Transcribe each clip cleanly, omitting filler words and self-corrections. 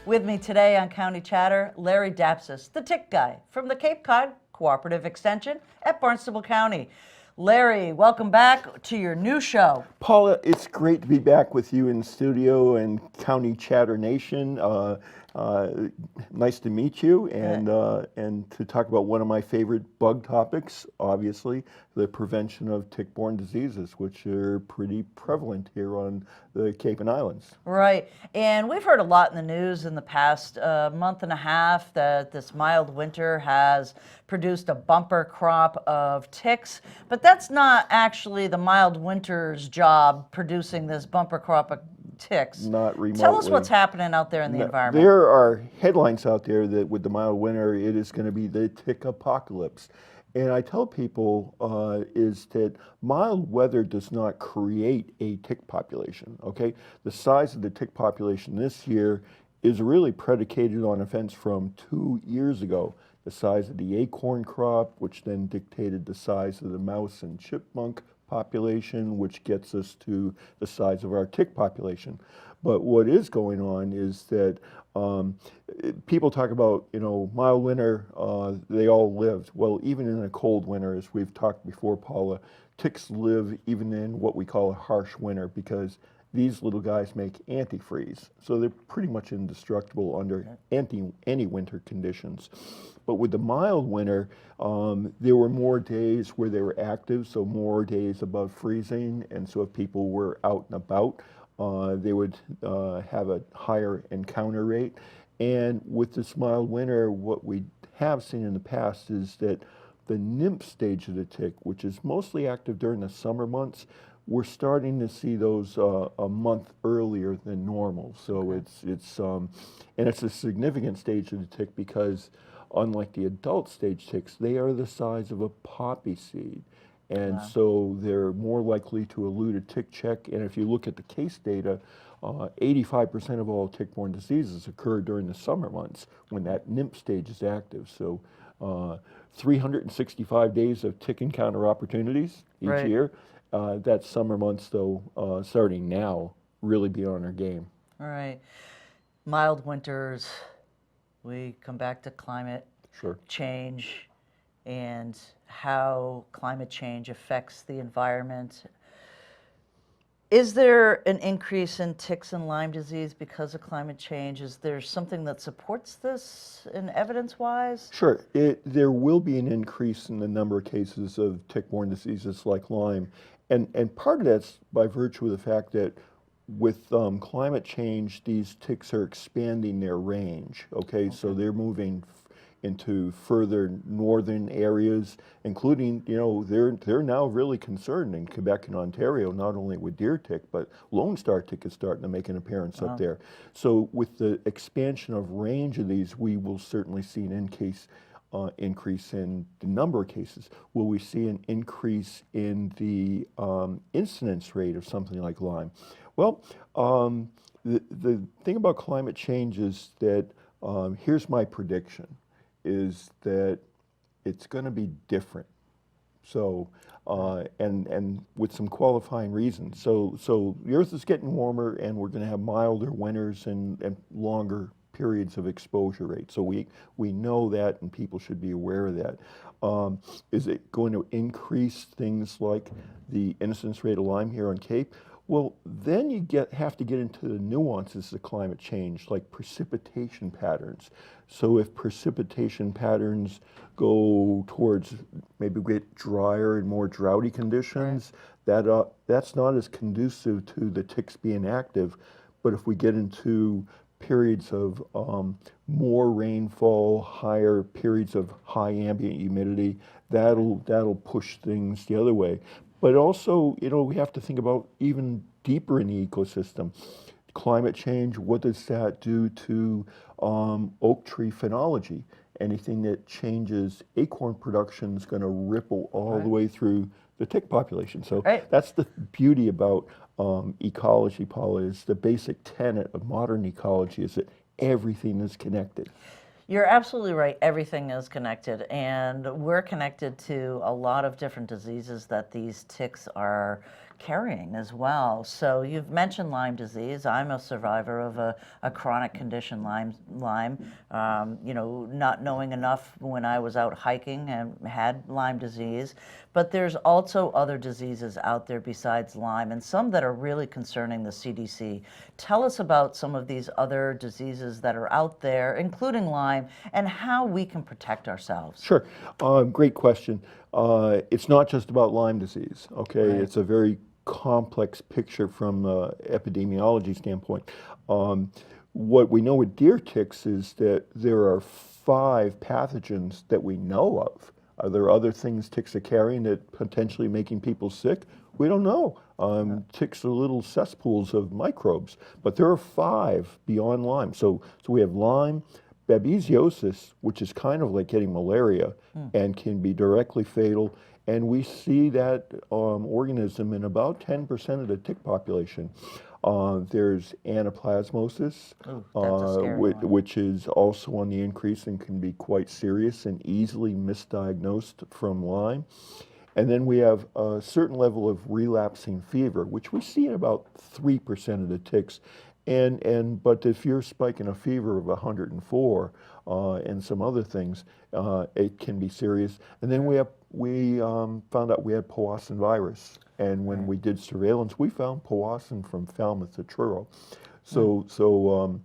With me today on County Chatter, Larry Dapsis, the tick guy from the Cape Cod Cooperative Extension at Barnstable County. Larry, welcome back to your new show. Paula, it's great to be back with you in studio and County Chatter Nation. Nice to meet you and to talk about one of my favorite bug topics, obviously, the prevention of tick-borne diseases, which are pretty prevalent here on the Cape and Islands. Right, and we've heard a lot in the news in the past month and a half that this mild winter has produced a bumper crop of ticks, but that's not actually the mild winter's job, producing this bumper crop of ticks. Not remotely. Tell us what's happening out there in the environment. There are headlines out there that with the mild winter, it is going to be the tick apocalypse. And I tell people is that mild weather does not create a tick population, okay? The size of the tick population this year is really predicated on events from 2 years ago. The size of the acorn crop, which then dictated the size of the mouse and chipmunk population, which gets us to the size of our tick population. But what is going on is that people talk about, mild winter, they all lived. Well, even in a cold winter, as we've talked before, Paula, ticks live even in what we call a harsh winter because these little guys make antifreeze. So they're pretty much indestructible under any winter conditions. But with the mild winter, there were more days where they were active, so more days above freezing. And so if people were out and about, they would have a higher encounter rate. And with this mild winter, what we have seen in the past is that the nymph stage of the tick, which is mostly active during the summer months, we're starting to see those a month earlier than normal. So it's a significant stage of the tick because unlike the adult stage ticks, they are the size of a poppy seed. And so they're more likely to elude a tick check. And if you look at the case data, 85% of all tick-borne diseases occur during the summer months when that nymph stage is active. So 365 days of tick encounter opportunities each year. That summer months, though, starting now, really be on our game. All right. Mild winters, we come back to climate change and how climate change affects the environment. Is there an increase in ticks and Lyme disease because of climate change? Is there something that supports this in evidence-wise? Sure. There will be an increase in the number of cases of tick-borne diseases like Lyme. And part of that's by virtue of the fact that with climate change, these ticks are expanding their range, okay? So they're moving into further northern areas, including, they're now really concerned in Quebec and Ontario, not only with deer tick, but Lone Star tick is starting to make an appearance up there. So with the expansion of range of these, we will certainly see an increase in the number of cases. Will we see an increase in the incidence rate of something like Lyme? Well, the thing about climate change is that, here's my prediction, is that it's going to be different. So, and with some qualifying reasons. So the Earth is getting warmer, and we're going to have milder winters and longer periods of exposure rate. So we know that, and people should be aware of that. Is it going to increase things like the incidence rate of Lyme here on Cape? Well, then you have to get into the nuances of climate change, like precipitation patterns. So if precipitation patterns go towards maybe get drier and more droughty conditions, that's not as conducive to the ticks being active. But if we get into periods of more rainfall, higher periods of high ambient humidity, that'll push things the other way. But also, we have to think about even deeper in the ecosystem. Climate change, what does that do to oak tree phenology? Anything that changes acorn production is going to ripple all the way through the tick population. So that's the beauty about ecology, Paula, is the basic tenet of modern ecology is that everything is connected. You're absolutely right. Everything is connected, and we're connected to a lot of different diseases that these ticks are carrying as well. So you've mentioned Lyme disease. I'm a survivor of a chronic condition, Lyme. You know, not knowing enough when I was out hiking and had Lyme disease. But there's also other diseases out there besides Lyme, and some that are really concerning the CDC. Tell us about some of these other diseases that are out there, including Lyme, and how we can protect ourselves. Sure. Great question. It's not just about Lyme disease, okay? Right. It's a very complex picture from an epidemiology standpoint. What we know with deer ticks is that there are 5 pathogens that we know of. Are there other things ticks are carrying that potentially making people sick? We don't know. Ticks are little cesspools of microbes, but there are 5 beyond Lyme. So we have Lyme, babesiosis, which is kind of like getting malaria and can be directly fatal. And we see that organism in about 10% of the tick population. There's anaplasmosis, Ooh, that's a scary one. which is also on the increase and can be quite serious and easily misdiagnosed from Lyme. And then we have a certain level of relapsing fever, which we see in about 3% of the ticks. But if you're spiking a fever of 104 and some other things, it can be serious. And then we found out we had Powassan virus. And when we did surveillance, we found Powassan from Falmouth to Truro. So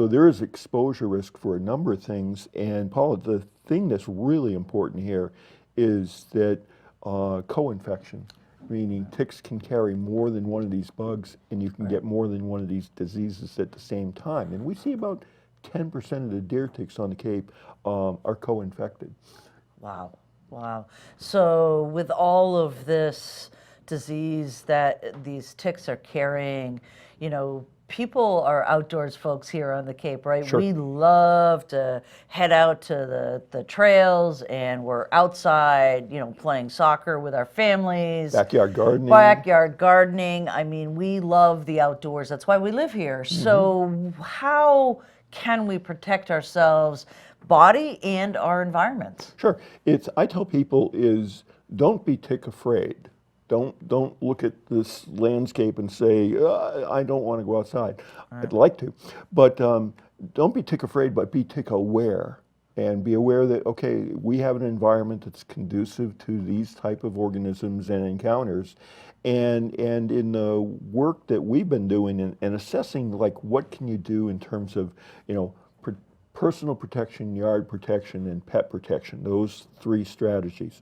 there is exposure risk for a number of things. And Paula, the thing that's really important here is that co-infection, meaning ticks can carry more than one of these bugs, and you can get more than one of these diseases at the same time. And we see about 10% of the deer ticks on the Cape are co-infected. Wow. Wow. So with all of this disease that these ticks are carrying, you know, people are outdoors folks here on the Cape, right? Sure. We love to head out to the trails, and we're outside, you know, playing soccer with our families. Backyard gardening. Backyard gardening. I mean, we love the outdoors. That's why we live here. So how can we protect ourselves, body and our environments? Sure. I tell people is don't be tick afraid. Don't look at this landscape and say, I don't want to go outside. Right. I'd like to. But don't be tick afraid, but be tick aware. And be aware that, okay, we have an environment that's conducive to these type of organisms and encounters. And in the work that we've been doing and assessing, like, what can you do in terms of, you know, personal protection, yard protection, and pet protection, those 3 strategies.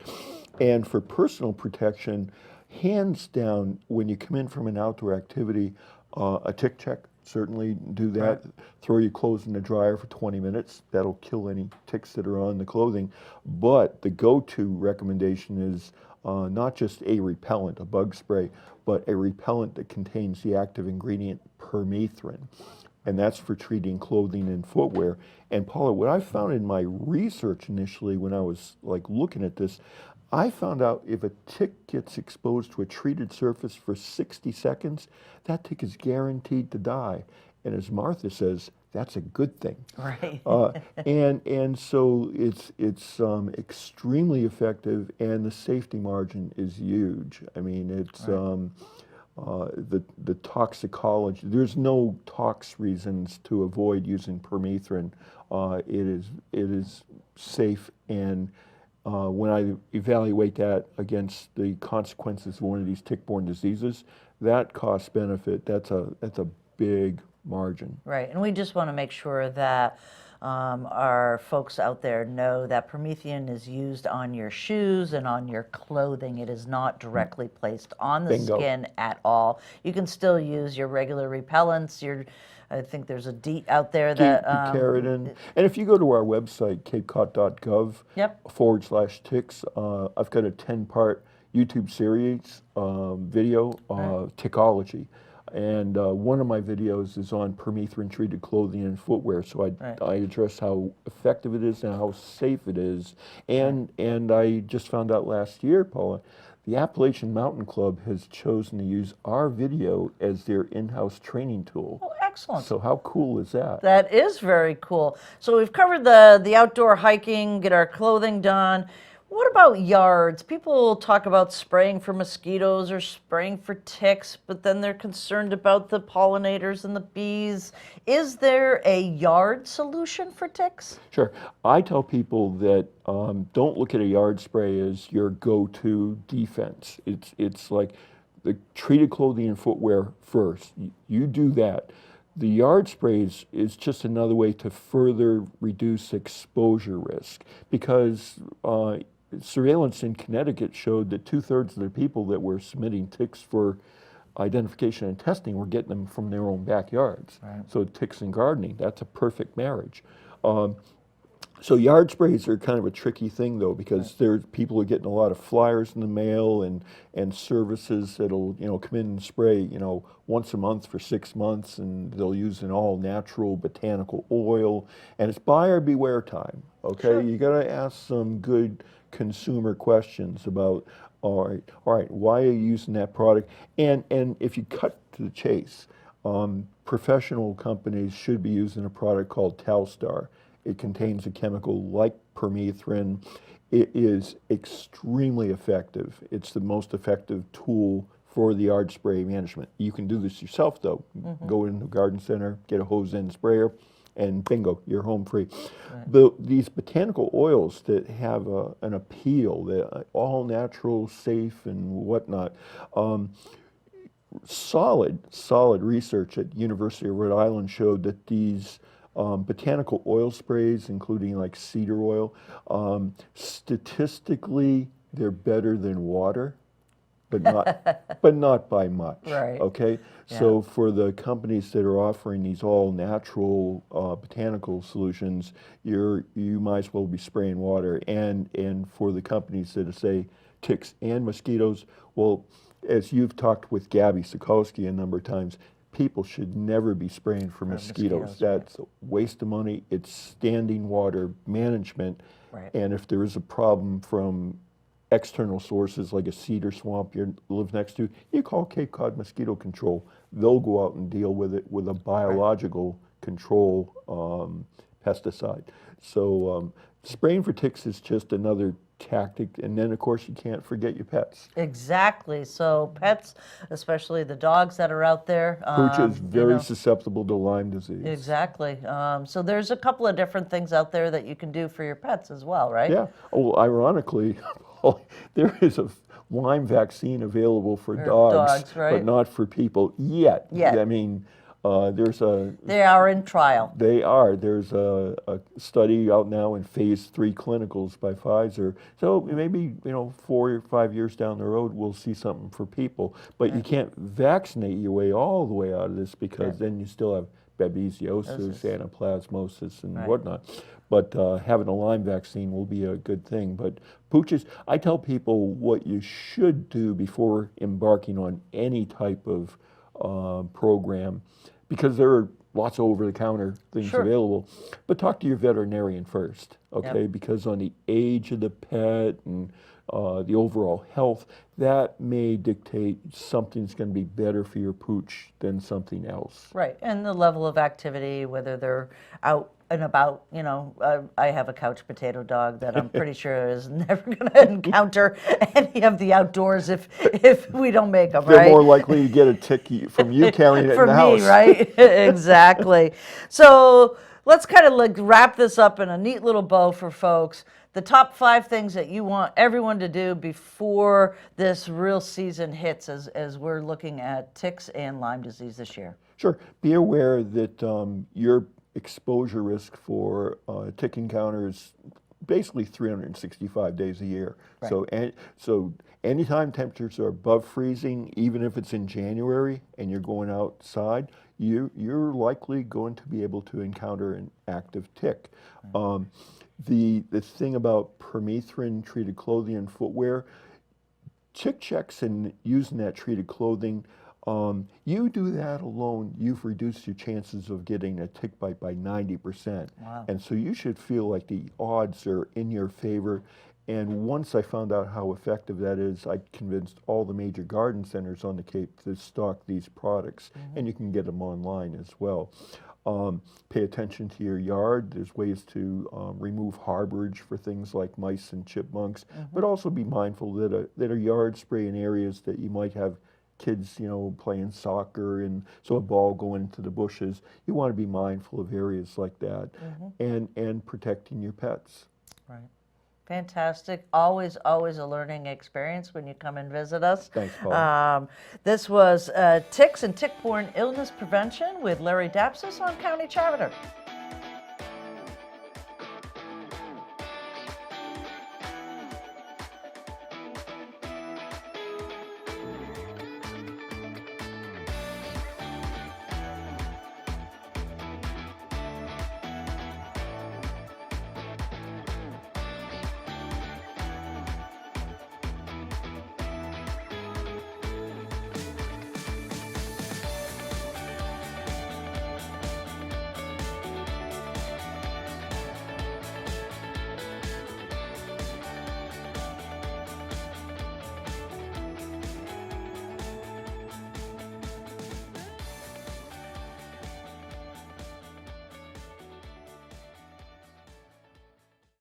And for personal protection, hands down, when you come in from an outdoor activity, a tick check, certainly do that. Right. Throw your clothes in the dryer for 20 minutes. That'll kill any ticks that are on the clothing. But the go-to recommendation is not just a repellent, a bug spray, but a repellent that contains the active ingredient permethrin. And that's for treating clothing and footwear. And Paula, what I found in my research initially when I was like looking at this, I found out if a tick gets exposed to a treated surface for 60 seconds, that tick is guaranteed to die. And as Martha says, that's a good thing. Right. And so it's extremely effective, and the safety margin is huge. I mean, it's the toxicology. There's no tox reasons to avoid using permethrin. It is safe, and when I evaluate that against the consequences of one of these tick-borne diseases, that cost benefit, that's a big margin. Right, and we just want to make sure that our folks out there know that permethrin is used on your shoes and on your clothing. It is not directly placed on the Bingo. Skin at all. You can still use your regular repellents. I think there's a DEET out there that... Keratin. And if you go to our website, capecod.gov /ticks, I've got a 10-part YouTube series video, Tickology. And one of my videos is on permethrin-treated clothing and footwear. So I address how effective it is and how safe it is. And I just found out last year, Paula, the Appalachian Mountain Club has chosen to use our video as their in-house training tool. Oh, excellent. So how cool is that? That is very cool. So we've covered the outdoor hiking, get our clothing done. What about yards? People talk about spraying for mosquitoes or spraying for ticks, but then they're concerned about the pollinators and the bees. Is there a yard solution for ticks? Sure. I tell people that don't look at a yard spray as your go-to defense. It's like the treated clothing and footwear first. You do that. The yard sprays is just another way to further reduce exposure risk because surveillance in Connecticut showed that 2/3 of the people that were submitting ticks for identification and testing were getting them from their own backyards. Right. So ticks and gardening, that's a perfect marriage. So yard sprays are kind of a tricky thing though because people are getting a lot of flyers in the mail and services that'll come in and spray once a month for 6 months, and they'll use an all natural botanical oil, and it's buyer beware time. Okay, Sure. You got to ask some good consumer questions about all right, why are you using that product? And if you cut to the chase, professional companies should be using a product called Telstar. It contains a chemical like permethrin. It is extremely effective. It's the most effective tool for the yard spray management. You can do this yourself though. Go into a garden center, get a hose end sprayer, and bingo, you're home free. Right. These botanical oils that have an appeal, they're all natural, safe, and whatnot. Solid research at University of Rhode Island showed that these botanical oil sprays, including like cedar oil, statistically they're better than water, but not by much. Right. Okay. Yeah. So for the companies that are offering these all natural botanical solutions, you might as well be spraying water. And for the companies that say ticks and mosquitoes, well, as you've talked with Gabby Sikowski a number of times, people should never be spraying for mosquitoes. That's a waste of money. It's standing water management. Right. And if there is a problem from external sources like a cedar swamp you live next to, you call Cape Cod Mosquito Control. They'll go out and deal with it with a biological control pesticide. So spraying for ticks is just another tactic, and then of course you can't forget your pets. Exactly. So pets, especially the dogs that are out there. Pooch is very susceptible to Lyme disease. Exactly. So there's a couple of different things out there that you can do for your pets as well, right? Yeah. Oh, ironically, there is a Lyme vaccine available for dogs, right? but not for people yet. I mean, They are in trial. They are. There's a study out now in phase 3 clinicals by Pfizer. So maybe 4 or 5 years down the road we'll see something for people. But you can't vaccinate your way all the way out of this because then you still have babesiosis, anaplasmosis, and whatnot. But having a Lyme vaccine will be a good thing. But pooches, I tell people what you should do before embarking on any type of program, because there are lots of over-the-counter things available, but talk to your veterinarian first, okay? Because on the age of the pet and the overall health, that may dictate something's going to be better for your pooch than something else. Right, and the level of activity, whether they're out and about. I have a couch potato dog that I'm pretty sure is never going to encounter any of the outdoors if we don't make them, They're more likely to get a tick from you carrying it in the house. For me, right? Exactly. So let's kind of wrap this up in a neat little bow for folks. The top 5 things that you want everyone to do before this real season hits as we're looking at ticks and Lyme disease this year. Sure. Be aware that your exposure risk for tick encounters basically 365 days a year. Right. So anytime temperatures are above freezing, even if it's in January and you're going outside, you're likely going to be able to encounter an active tick. Right. The thing about permethrin treated clothing and footwear, tick checks and using that treated clothing, you do that alone, you've reduced your chances of getting a tick bite by 90%. Wow. And so you should feel like the odds are in your favor. And once I found out how effective that is, I convinced all the major garden centers on the Cape to stock these products, and you can get them online as well. Pay attention to your yard. There's ways to remove harborage for things like mice and chipmunks, but also be mindful that a yard spray in areas that you might have kids, playing soccer, and so a ball going into the bushes. You want to be mindful of areas like that, and protecting your pets. Right. Fantastic. Always, always a learning experience when you come and visit us. Thanks, Paula. This was Ticks and Tick-Borne Illness Prevention with Larry Dapsis on County Charter.